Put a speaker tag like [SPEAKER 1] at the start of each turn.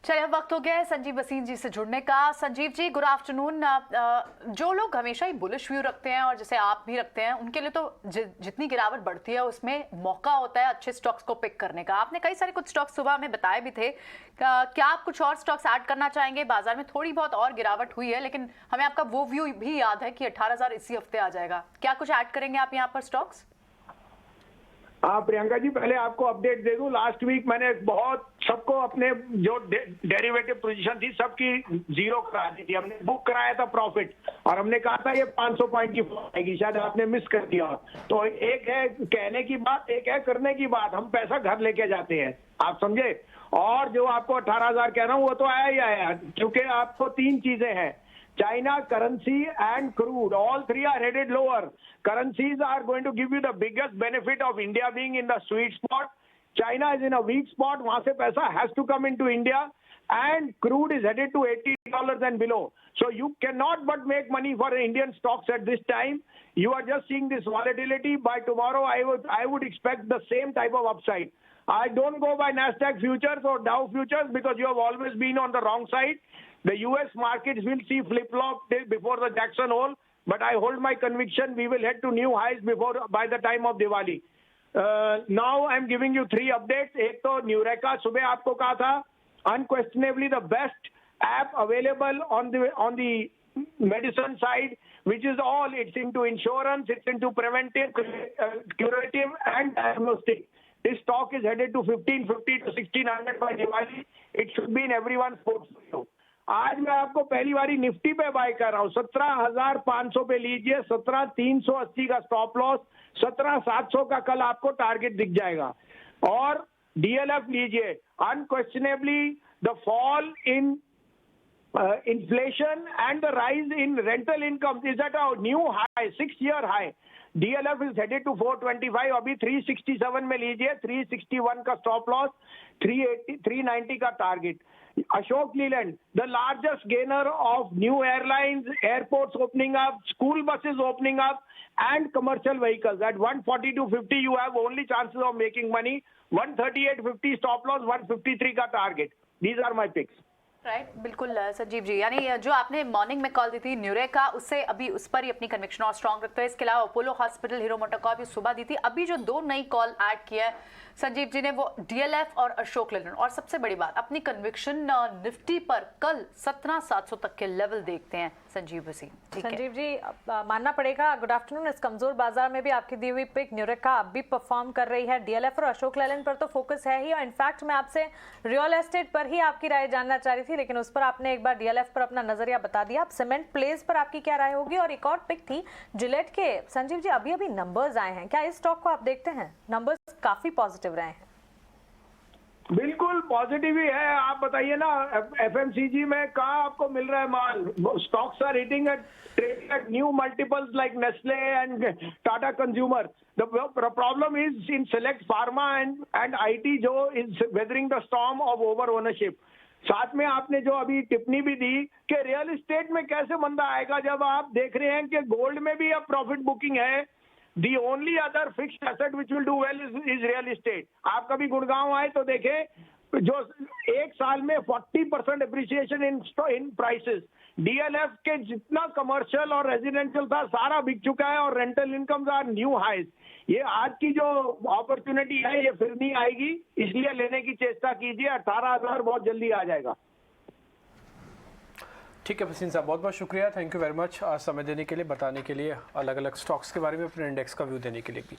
[SPEAKER 1] चलिए अब वक्त हो गया है संजीव वसीम जी से जुड़ने का। Sanjeev ji good afternoon. जो लोग हमेशा ही बुलिश व्यू रखते हैं और जैसे आप भी रखते हैं, उनके लिए तो जितनी गिरावट बढ़ती है उसमें मौका होता है अच्छे स्टॉक्स को पिक करने का। आपने कई सारे कुछ स्टॉक्स सुबह हमें बताए भी थे। क्या आप कुछ और स्टॉक्स ऐड करना चाहेंगे? बाजार में थोड़ी बहुत और गिरावट हुई है, लेकिन हमें आपका वो व्यू भी याद है कि 18,000 इसी हफ्ते आ जाएगा। क्या कुछ ऐड करेंगे आप यहाँ पर स्टॉक्स?
[SPEAKER 2] हाँ प्रियंका जी, पहले आपको अपडेट दे दूं। लास्ट वीक मैंने बहुत सबको अपने जो डेरिवेटिव पोजीशन थी सबकी जीरो करा दी थी। हमने बुक कराया था प्रॉफिट और हमने कहा था ये 500 पॉइंट की फॉल आएगी, शायद आपने मिस कर दिया। तो एक है कहने की बात, एक है करने की बात। हम पैसा घर लेके जाते हैं, आप समझे। और जो आपको 18,000 कह रहा हूँ वो तो आया ही आया, क्योंकि आपको तीन चीजें हैं: China, currency and crude. All three are headed lower. Currencies are going to give you the biggest benefit of India being in the sweet spot. China is in a weak spot. वहां से पैसा has to come into India. And crude is headed to $80 and below. So you cannot but make money for Indian stocks at this time. You are just seeing this volatility. By tomorrow, I would expect the same type of upside. I don't go by Nasdaq futures or Dow futures because you have always been on the wrong side. The US markets will see flip-flop before the Jackson Hole, but I hold my conviction we will head to new highs by the time of Diwali. Now I'm giving you three updates. एक तो न्यूरेका, सुबह आपको कहा था, unquestionably the best app available on the medicine side, which is all, it's into insurance, it's into preventive, curative and diagnostic. This stock is headed to 1550 to 1600 by Diwali. It should be in everyone's portfolio. आज मैं आपको पहली बारी Nifty पे bye कर रहा हूँ। 17,500 पे लीजिए, 17,380 का स्टॉप लॉस, 17,700 का कल आपको टारगेट दिख जाएगा। और डीएलएफ लीजिए। Unquestionably the fall in inflation and the rise in rental income is at a new high, 6-year high. DLF is headed to 425. अभी 367 में लीजिए, 361 का स्टॉप लॉस, 390 का target. Ashok Leyland, the largest gainer of new airlines, airports opening up, school buses opening up, and commercial vehicles. At 142.50, you have only chances of making money. 138.50 stop loss, 153 का target. These are my picks.
[SPEAKER 1] Right बिल्कुल संजीव जी, यानी जो आपने morning में call दी थी न्यूरेका, उससे अभी उस पर ही अपनी कन्विक्शन और स्ट्रॉन्ग रखते हैं। इसके अलावा अपोलो हॉस्पिटल, हीरो मोटोकॉर्प भी सुबह दी थी। अभी जो दो नई कॉल ऐड किया है संजीव जी ने, वो डीएलएफ और अशोक लेलैंड। और सबसे बड़ी बात, अपनी कन्विक्शन निफ्टी पर कल 17,700 तक के लेवल देखते हैं संजीव वसीम।
[SPEAKER 3] संजीव जी मानना पड़ेगा, गुड आफ्टरनून। इस कमजोर बाजार में भी आपकी दी हुई पिक न्यूरेका अब भी परफॉर्म कर रही है। डीएलएफ और अशोक लेलैंड पर तो फोकस है ही, और इनफैक्ट मैं आपसे रियल एस्टेट पर ही आपकी राय जानना चाह रही थी, लेकिन उस पर आपने एक बार डीएलएफ पर अपना नजरिया बता दिया। अब सीमेंट प्लेस पर आपकी क्या राय होगी? और एक और पिक थी जिलेट के। संजीव जी अभी अभी नंबर्स आए हैं, क्या इस स्टॉक को आप देखते हैं? नंबर्स काफी पॉजिटिव रहे हैं।
[SPEAKER 2] बिल्कुल पॉजिटिव ही है। आप बताइए ना, एफएमसीजी में कहाँ आपको मिल रहा है माल? Stocks are hitting at new multiples like Nestle and Tata Consumer. The problem is in select pharma and IT जो is weathering the storm of over ownership. साथ में आपने जो अभी टिप्पणी भी दी कि रियल एस्टेट में कैसे मंदा आएगा, जब आप देख रहे हैं कि गोल्ड में भी अब प्रॉफिट बुकिंग है। The only other fixed asset which will do well is real estate. आप कभी गुड़गांव आए तो देखें, जो एक साल में 40% एप्रिसिएशन इन प्राइसेस। डीएलएफ के जितना कमर्शियल और रेजिडेंशियल था सारा बिक चुका है, और rental incomes are new highs. ये आज की जो अपॉर्चुनिटी है ये फिर नहीं आएगी, इसलिए लेने की चेष्टा कीजिए। 18,000 बहुत जल्दी आ जाएगा।
[SPEAKER 4] ठीक है वसीम साहब, बहुत बहुत शुक्रिया, थैंक यू वेरी मच आज समय देने के लिए, बताने के लिए, अलग अलग स्टॉक्स के बारे में, अपने इंडेक्स का व्यू देने के लिए भी।